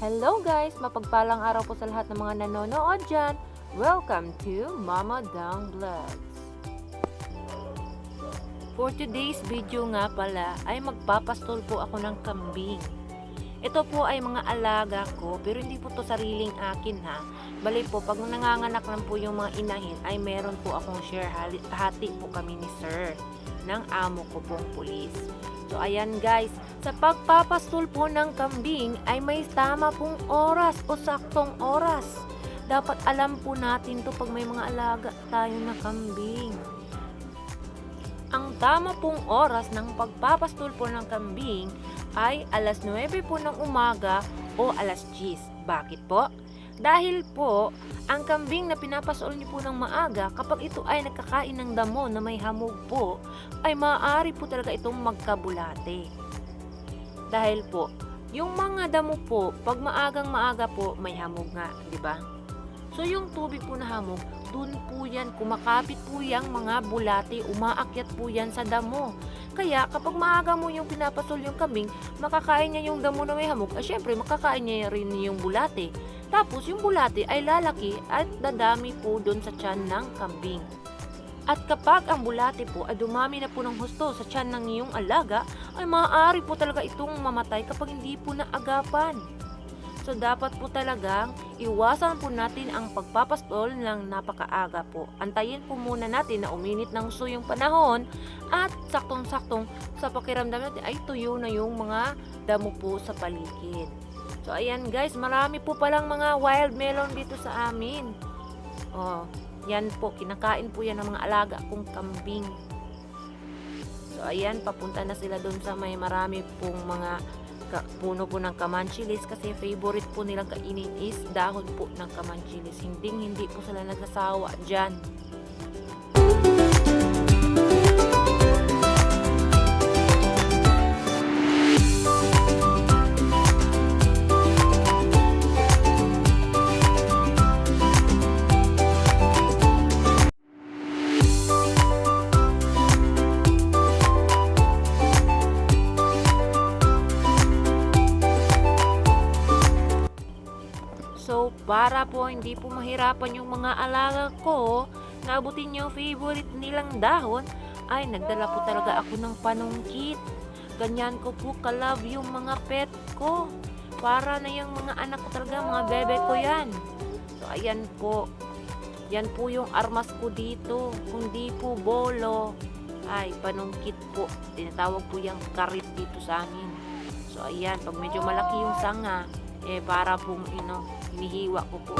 Hello guys! Mapagpalang araw po sa lahat ng mga nanonood dyan. Welcome to Mama Dang Vlogs. For today's video nga pala ay magpapastol po ako ng kambing. Ito po ay mga alaga ko pero hindi po to sariling akin ha. Bali po pag nanganganak lang po yung mga inahin ay meron po akong share, hati po kami ni sir ng amo ko pong pulis. So ayan guys, sa pagpapastol po ng kambing ay may tama pong oras o saktong oras. Dapat alam po natin to pag may mga alaga tayo na kambing. Ang tama pong oras ng pagpapastol po ng kambing ay alas 9 po ng umaga o alas 10. Bakit po? Dahil po, ang kambing na pinapasol niyo po ng maaga, kapag ito ay nagkakain ng damo na may hamog po, ay maaari po talaga itong magkabulate. Dahil po, yung mga damo po, pag maagang maaga po, may hamog nga, di ba? So yung tubig po na hamog, dun po yan, kumakapit po yung mga bulate, umaakyat po yan sa damo. Kaya kapag maaga mo yung pinapasol yung kambing, makakain niya yung damo na may hamog, ay syempre makakain niya rin yung bulate. Tapos yung bulate ay lalaki at dadami po dun sa tiyan ng kambing. At kapag ang bulate po ay dumami na po ng husto sa tiyan ng iyong alaga, ay maaari po talaga itong mamatay kapag hindi po naagapan. So dapat po talagang iwasan po natin ang pagpapastol ng napakaaga po. Antayin po muna natin na uminit ng husto yung panahon at saktong-saktong sa pakiramdam natin ay tuyo na yung mga damo po sa paligid. So ayan guys, marami po palang mga wild melon dito sa amin. Oh, yan po, kinakain po yan ng mga alaga kong kambing. So ayan, papunta na sila doon sa may marami pong mga puno po ng kamanchilis kasi favorite po nilang kainin is dahon po ng kamanchilis. Hindi po sila nagsasawa dyan. So, para po hindi po mahirapan yung mga alaga ko na abutin yung favorite nilang dahon, ay nagdala po talaga ako ng panungkit. Ganyan ko po ka-love yung mga pet ko. Para na yung mga anak ko talaga, mga bebe ko yan. So, ayan po. Yan po yung armas ko dito. Kung di po bolo, ay panungkit po. Tinatawag po yung karit dito sa amin. So, ayan. Pag medyo malaki yung sanga, para pong hinihiwa ko po.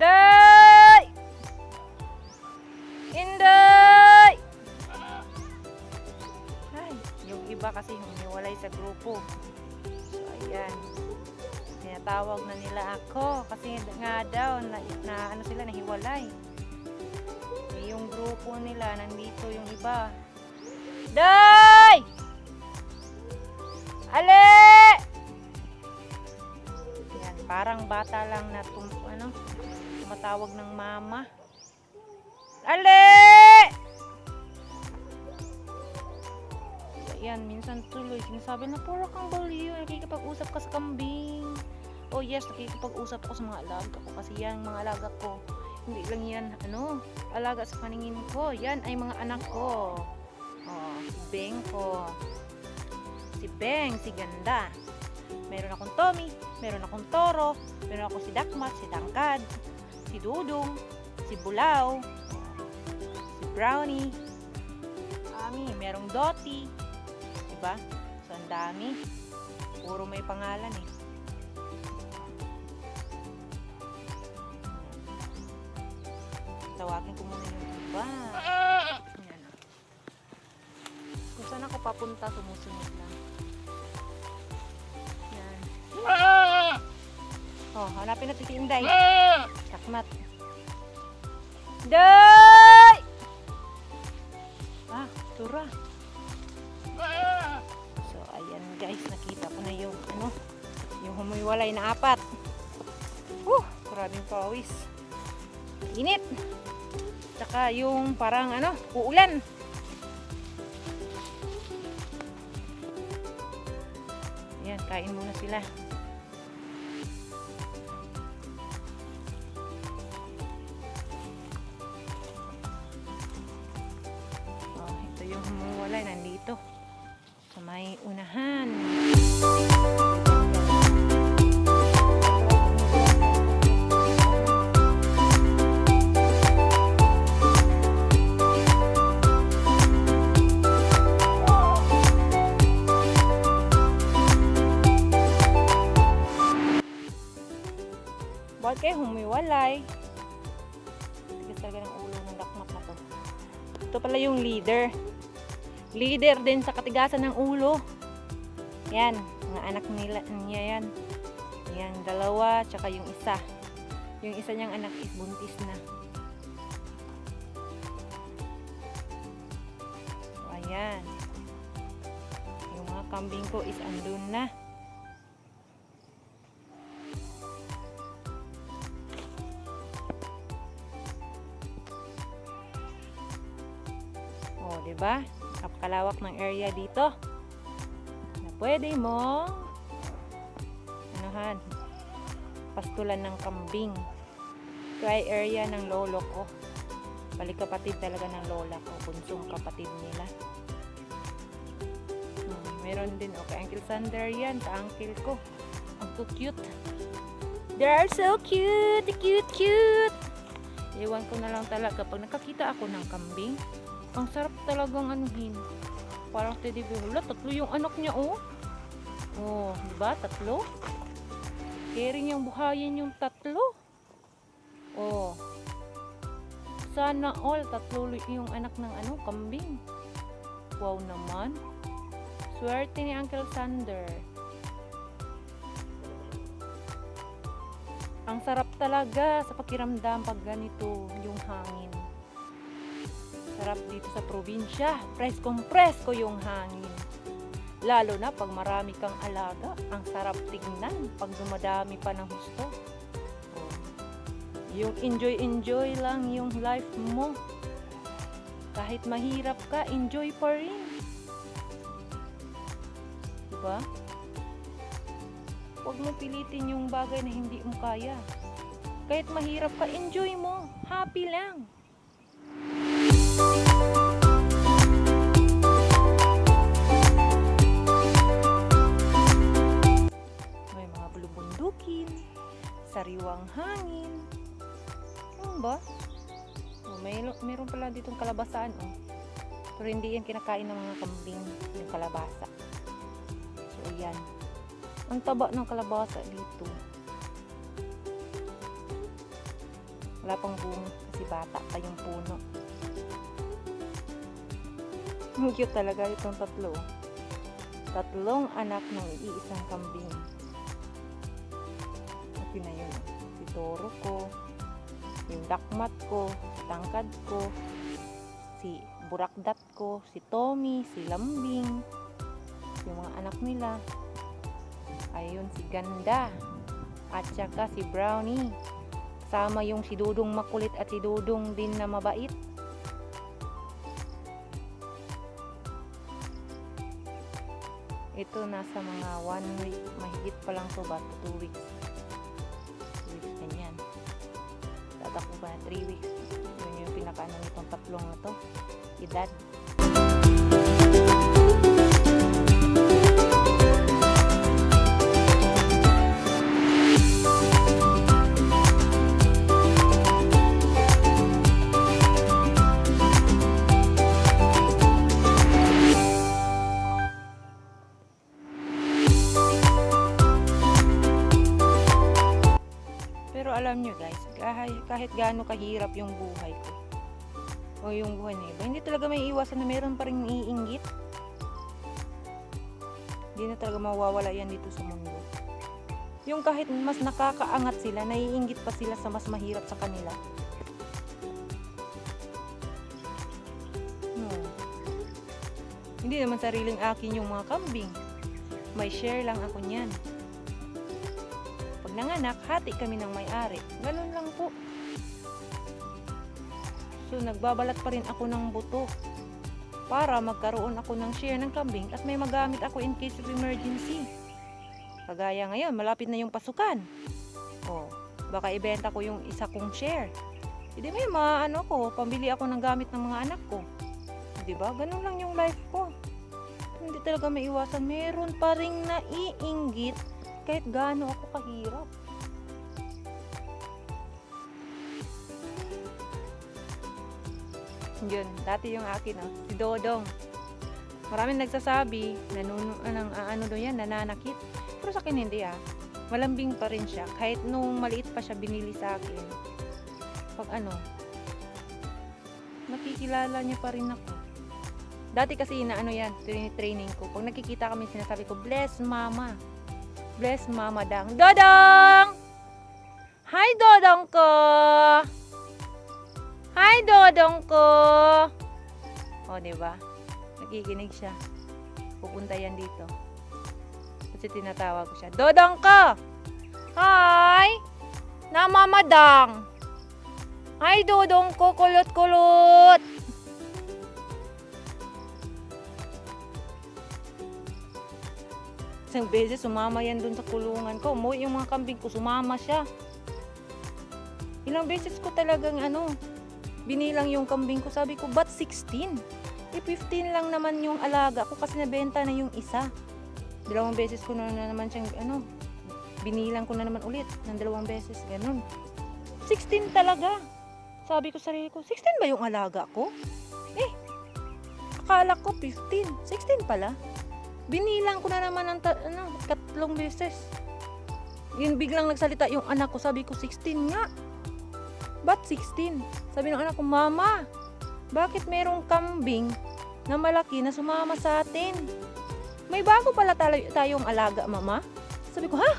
Day! Inday! Ay, yung iba kasi humiwalay sa grupo. So, ayan. Tinatawag na nila ako kasi nga daw na ano sila nahiwalay. Yung grupo nila nandito yung iba. Day! Ale! Yan, parang bata lang na tumatawag ng mama. Ale! Yan, minsan tuloy sinasabi na pura kang baliw, nakikipag-usap ka sa kambing. Oh yes, nakikipag-usap ako sa mga alaga ko kasi yan mga alaga ko hindi lang yan, alaga sa paningin ko. Yan ay mga anak ko. Oh, si Beng ko. Si Beng, si Ganda. Meron akong Tommy, meron akong Toro, meron ako si Dakmat, si Tangkad, si Dudong, si Bulaw, si Brownie, merong Dottie. Diba? So, ang dami. Puro may pangalan eh. Tawagin ko muna yung iba. Yan. Kung saan ako papunta, sumusunod lang. Yan. Oh, hanapin natin si Inday. Takmat. Day! Tura. So, ayan guys, nakita ko na yung yung humiwalay na 4. Maraming pawis. Init. Tsaka yung parang uulan. Ayan, kain muna sila. Ito yung humiwalay, nandito sa may unahan. Bakit kayo humiwalay? Tigas talaga ng ulo ng dakmat na to. Ito pala yung leader. Leader din sa katigasan ng ulo. Yan, mga anak niya yan. Yan, 2, tsaka yung isa. Yung isa niyang anak is buntis na. So, ayan. Yung mga kambing ko is andun na. O, diba? Napakalawak ng area dito na pwede mo pastulan ng kambing. Dry area ng lolo ko. Balik kapatid talaga ng lola ko, bunsong kapatid nila. Meron din kay Uncle Sander yan, sa uncle ko. Ang cute. They're so cute, cute. Iwan ko na lang talaga pag nakakita ako ng kambing. Ang sarap talagang anuhin. Parang teddy bear. 3 yung anak niya, oh. Oh, diba? 3. Caring yung buhayin yung 3. Oh. Sana all 3 yung anak ng kambing. Wow naman. Swerte ni Uncle Sander. Ang sarap talaga sa pakiramdam pag ganito yung hangin. Sarap dito sa probinsya. Preskong-presko yung hangin. Lalo na pag marami kang alaga. Ang sarap tignan pag dumadami pa ng husto. Yung enjoy lang yung life mo. Kahit mahirap ka, enjoy pa rin. Diba? Huwag mo pilitin yung bagay na hindi mo kaya. Kahit mahirap ka, enjoy mo. Happy lang. May mga bulubundukin, sariwang hangin. Ano ba? Mayroon pala ditong kalabasan, oh. Pero hindi yan kinakain ng mga kambing, yung kalabasa. So, yan. Ang taba ng kalabasa dito. Wala pang bunga kasi bata pa yung puno. Ang cute talaga itong 3. 3 anak ng iisang kambing. At yun na yun. Si Toro ko, yung Dakmat ko, si Tangkad ko, si Burakdat ko, si Tommy, si Lambing, yung mga anak nila. Ayun, si Ganda. At saka si Brownie. Sama yung si Dudong makulit at si Dudong din na mabait. Ito nasa mga 1 week. Mahigit pa lang to ba? 2 weeks. 2 weeks ganyan. dapat ako ba 3 weeks. Yun yung pinakaano nitong tatlong na to, edad. Pero alam nyo guys, kahit gaano kahirap yung buhay ko o yung buhay na iba, hindi talaga may iwasan na meron pa rin iinggit. Hindi na talaga mawawala yan dito sa mundo. Yung kahit mas nakakaangat sila, naiinggit pa sila sa mas mahirap sa kanila. No. Hindi naman sariling akin yung mga kambing. May share lang ako niyan. Pag nanganak, hati kami ng may-ari. Ganun lang po. So, nagbabalat pa rin ako ng buto para magkaroon ako ng share ng kambing at may magamit ako in case of emergency. Kagaya ngayon, malapit na yung pasukan. O, baka ibenta ko yung isa kong share. Hindi may maano ko, pambili ako ng gamit ng mga anak ko. Diba? Ganun lang yung life ko. Hindi talaga maiwasan. Meron pa rin naiinggit kahit gaano ako kahirap. Yun, dati yung akin, si Dodong. Maraming nagsasabi, nananakit. Pero sa akin hindi malambing pa rin siya. Kahit nung maliit pa siya binili sa akin. Pag nakikilala niya pa rin ako. Dati kasi training ko. Pag nakikita kami, sinasabi ko, bless mama. Bless mama dang. Dodong! Hi Dodong ko! Hi Dodong ko! O, diba? Nakikinig siya. Pupunta yan dito. Kasi tinatawag ko siya. Dodong ko! Hi! Namamadang! Hi Dodong ko! Kulot-kulot! Isang beses sumama yan dun sa kulungan ko. Umuwi yung mga kambing ko, sumama siya. Ilang beses ko talagang binilang yung kambing ko. Sabi ko, ba't 16? 15 lang naman yung alaga ko kasi nabenta na yung isa. 2 beses ko na naman siyang binilang ko na naman ulit ng 2 beses. Ganun. 16 talaga. Sabi ko sa sarili ko, 16 ba yung alaga ko? Akala ko 15. 16 pala. Binilang ko na naman ng 3 beses. Yun biglang nagsalita yung anak ko. Sabi ko, 16 nga. Ba't 16? Sabi ng anak ko, Mama, bakit merong kambing na malaki na sumama sa atin? May bago pala tayong alaga, Mama. Sabi ko, ha?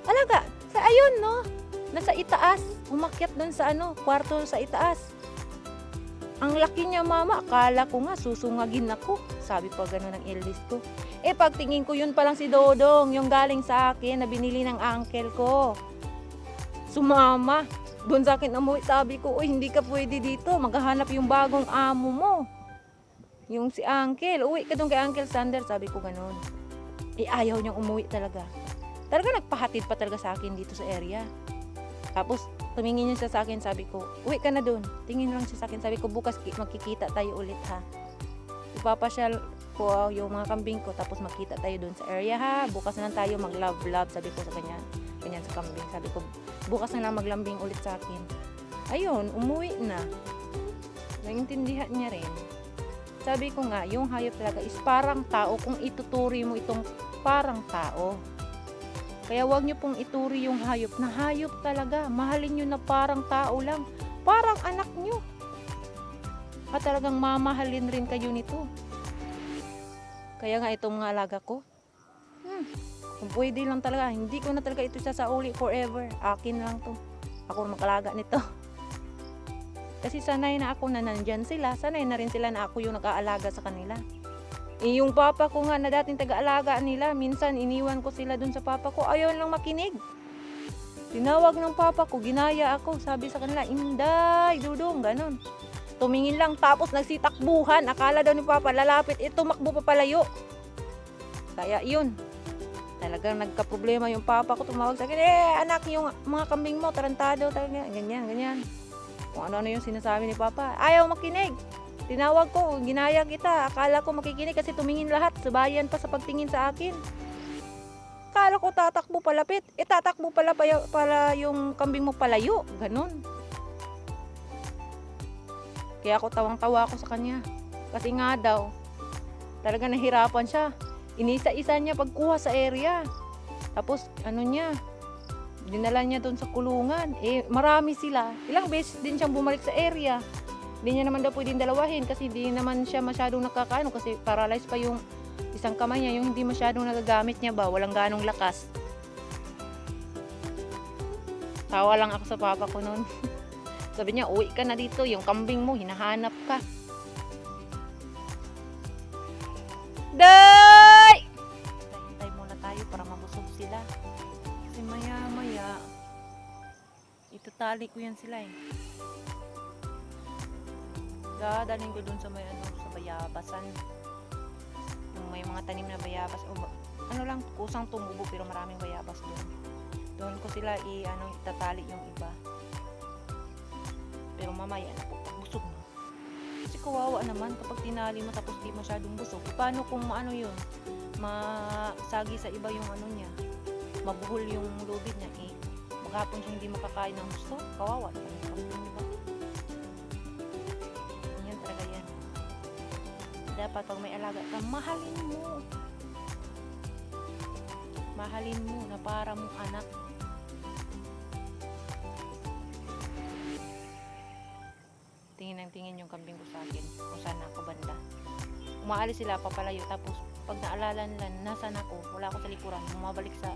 Alaga? Ayun, no? Nasa itaas. Umakyat dun sa kwarto sa itaas. Ang laki niya, Mama. Akala ko nga, susungagin ako. Sabi pa gano'n ng eldest ko. Pagtingin ko, yun palang si Dodong, yung galing sa akin na binili ng uncle ko. Sumama. Doon sa akin umuwi, sabi ko, uy, hindi ka pwede dito. Maghahanap yung bagong amo mo. Yung si uncle. Uwi ka doon kay Uncle Sander. Sabi ko gano'n. Ayaw niyang umuwi talaga. Talaga nagpahatid pa talaga sa akin dito sa area. Tapos, tumingin niya sa akin. Sabi ko, uwi ka na doon. Tingin lang siya sa akin. Sabi ko, bukas magkikita tayo ulit ha. Ipapasyal ko yung mga kambing ko. Tapos magkita tayo doon sa area ha. Bukas na lang tayo mag-love-love. Sabi ko sa kanya. Ganyan sa kambing. Sabi ko, bukas na lang maglambing ulit sa akin. Ayun, umuwi na. Naintindihan niya rin. Sabi ko nga, yung hayop talaga is parang tao kung ituturi mo itong parang tao. Kaya wag niyo pong ituri yung hayop na hayop talaga. Mahalin niyo na parang tao lang. Parang anak niyo. At talagang mamahalin rin kayo nito. Kaya nga itong mga alaga ko, kung pwede lang talaga, hindi ko na talaga ito sasauli forever. Akin lang to. Ako makalaga nito. Kasi sanay na ako na nandyan sila. Sanay na rin sila na ako yung nag-aalaga sa kanila. Yung papa ko nga na dating taga-alaga nila, minsan iniwan ko sila dun sa papa ko. Ayaw lang makinig. Tinawag ng papa ko, ginaya ako. Sabi sa kanila, Inday, Dudong, ganun. Tumingin lang tapos nagsitakbuhan. Akala daw ni papa, lalapit. Tumakbo pa palayo. Kaya yun. Talagang nagka-problema yung papa ko, tumawag sa akin, anak, yung mga kambing mo, tarantado, talaga, ganyan. Kung ano-ano yung sinasabi ni papa. Ayaw makinig. Tinawag ko, ginaya kita. Akala ko makikinig kasi tumingin lahat. Subayan pa sa pagtingin sa akin. Akala ko tatakbo palapit. Tatakbo pala yung kambing mo palayo. Ganon. Kaya ako tawang-tawa ako sa kanya. Kasi nga daw, talaga nahirapan siya. Inisa-isa niya pagkuha sa area. Tapos dinala niya doon sa kulungan. Marami sila. Ilang beses din siyang bumalik sa area. Hindi niya naman daw pwedeng dalawahin kasi hindi naman siya masyadong nakakaano kasi paralyzed pa yung isang kamay niya. Yung hindi masyadong nagagamit niya ba, walang ganong lakas. Tawa lang ako sa papa ko noon. Sabi niya, uwi ka na dito. Yung kambing mo, hinahanap ka. Day! Hintay muna tayo para mabusog sila. Kasi maya-maya, itatali ko yan sila eh. Dadalhin ko dun sa may sa bayabasan. Yung may mga tanim na bayabas. Kusang tumubo pero maraming bayabas dun. Doon ko sila itatali yung iba. Pero mamaya na po, busog na. Kasi kawawa naman kapag tinali mo tapos di masyadong busog. Paano kung yun? Masagi sa iba yung niya. Mabuhol yung lubid niya maghapon siya hindi makakain ng gusto. Kawawa naman yung kambing, diba? Yan talaga yan. Dapat pag may alaga ka, mahalin mo. Mahalin mo na para mong anak. Tingin yung kambing ko sa akin kung saan ako banda. Umaalis sila papalayo tapos pag naalala nila nasaan ako, wala ako sa likuran, bumabalik sa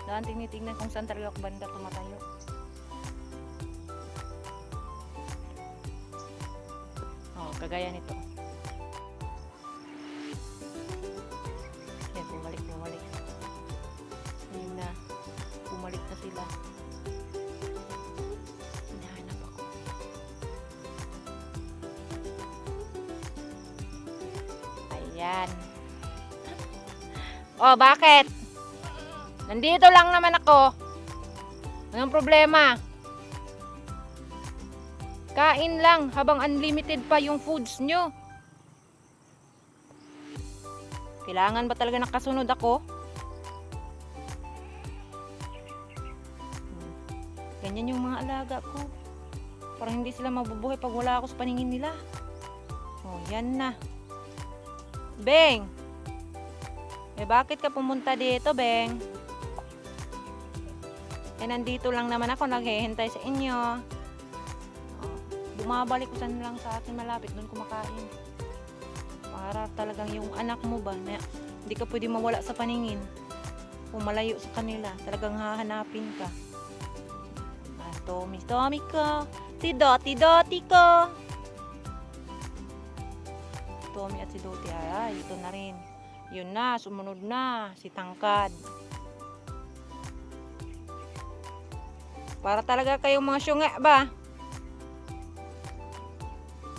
daan tinitingnan kung saan talaga ako banda tumatayo. Kagaya nito. Yan, bumalik. Ayun na, bumalik na sila. Ayan. Bakit? Nandito lang naman ako. Anong problema? Kain lang habang unlimited pa yung foods nyo. Kailangan ba talaga nakasunod ako? Ganyan yung mga alaga ko. Parang hindi sila mabubuhay pag wala ako sa paningin nila. Yan na. Beng! Bakit ka pumunta dito, Beng? Nandito lang naman ako, naghihintay sa inyo. Bumabalik ko saan lang sa akin malapit, doon kumakain. Para talagang yung anak mo ba, na hindi ka pwede mawala sa paningin. Kung malayo sa kanila, talagang hahanapin ka. Tommy ko. Si Doti ko. Tommy at si Doti, ito na rin. Yun na, sumunod na, si Tangkad. Para talaga kayong mga syunga ba?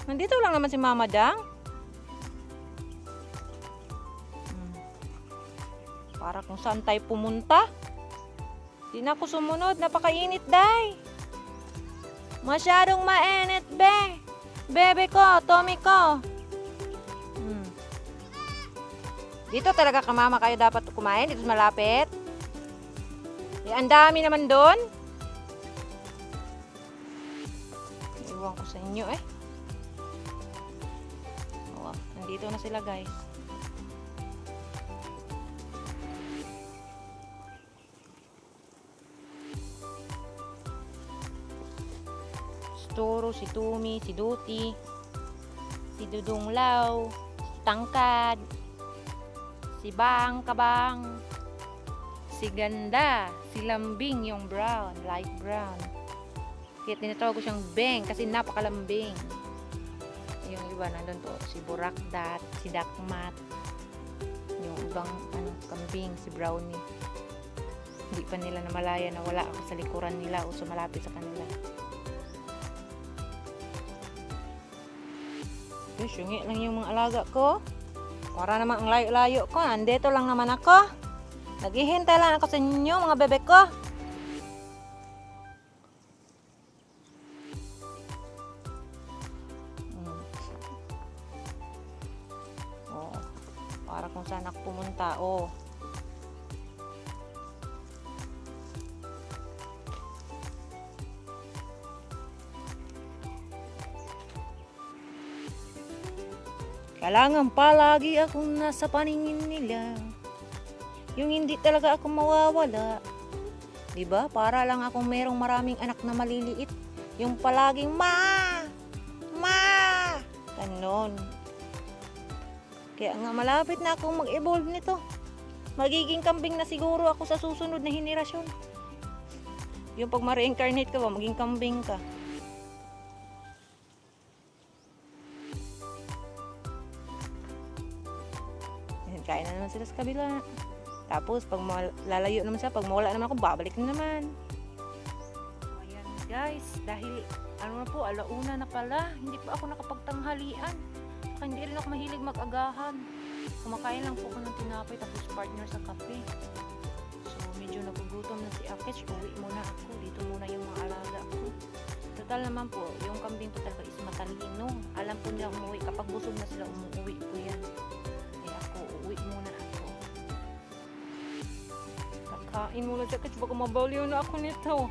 Nandito lang naman si Mama Dang. Para kung saan tayo pumunta. Di na ako sumunod, napakainit day. Masyadong mainit, be. Bebe ko, Tommy ko. Dito talaga kamama kayo dapat kumain, dito malapit. Ang dami naman doon. Iwan ko sa inyo eh. Nandito na sila guys. Toro, si Tumi, si Doti, si Dudong Law, si Tangkad, si Bang Kabang, si Ganda, si Lambing yung brown, light brown. Kaya tinatawag ko siyang Beng kasi napakalambing. Yung iba nandun to, si Burakdat, si Dakmat, yung ibang kambing, si Brownie. Hindi pa nila namalaya na wala ako sa likuran nila o sa malapit sa kanila. Syungi lang yung mga alaga ko. Para naman ang layo-layo ko. Andito lang naman ako. Naghihintay lang ako sa inyo, mga bebek ko. Oh, para kung saan ako pumunta. Oh. Kailangan palagi akong nasa paningin nila. Yung hindi talaga ako mawawala. Diba? Para lang akong merong maraming anak na maliliit. Yung palaging ma! Ganon. Kaya nga malapit na akong mag-evolve nito. Magiging kambing na siguro ako sa susunod na henerasyon. Yung pag ma-reincarnate ka ba, maging kambing ka. Kain na naman sila sa kabila. Tapos, pag lalayo naman siya, pag mawala naman ako, babalik na naman. Ayan guys, dahil ano na po, alauna na pala, hindi pa ako nakapagtanghalian. Saka hindi rin ako mahilig mag-agahan. Kumakain lang po ako ng tinapay, tapos partner sa kape. So, medyo nagugutom na si Akech. Uwi muna ako. Dito muna yung mga alaga ko. Total naman po, yung kambing ko talaga is matalino. Alam po nila umuwi. Kapag busog na sila, umuwi po yan. Uwi muna ako. Kakain muna siya kasi baka mabaliw na ako nito.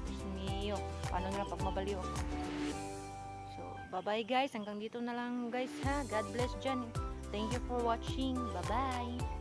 Diyos mio, paano nga pag mabaliw ako? So, bye-bye guys. Hanggang dito na lang guys ha. God bless dyan. Thank you for watching. Bye-bye.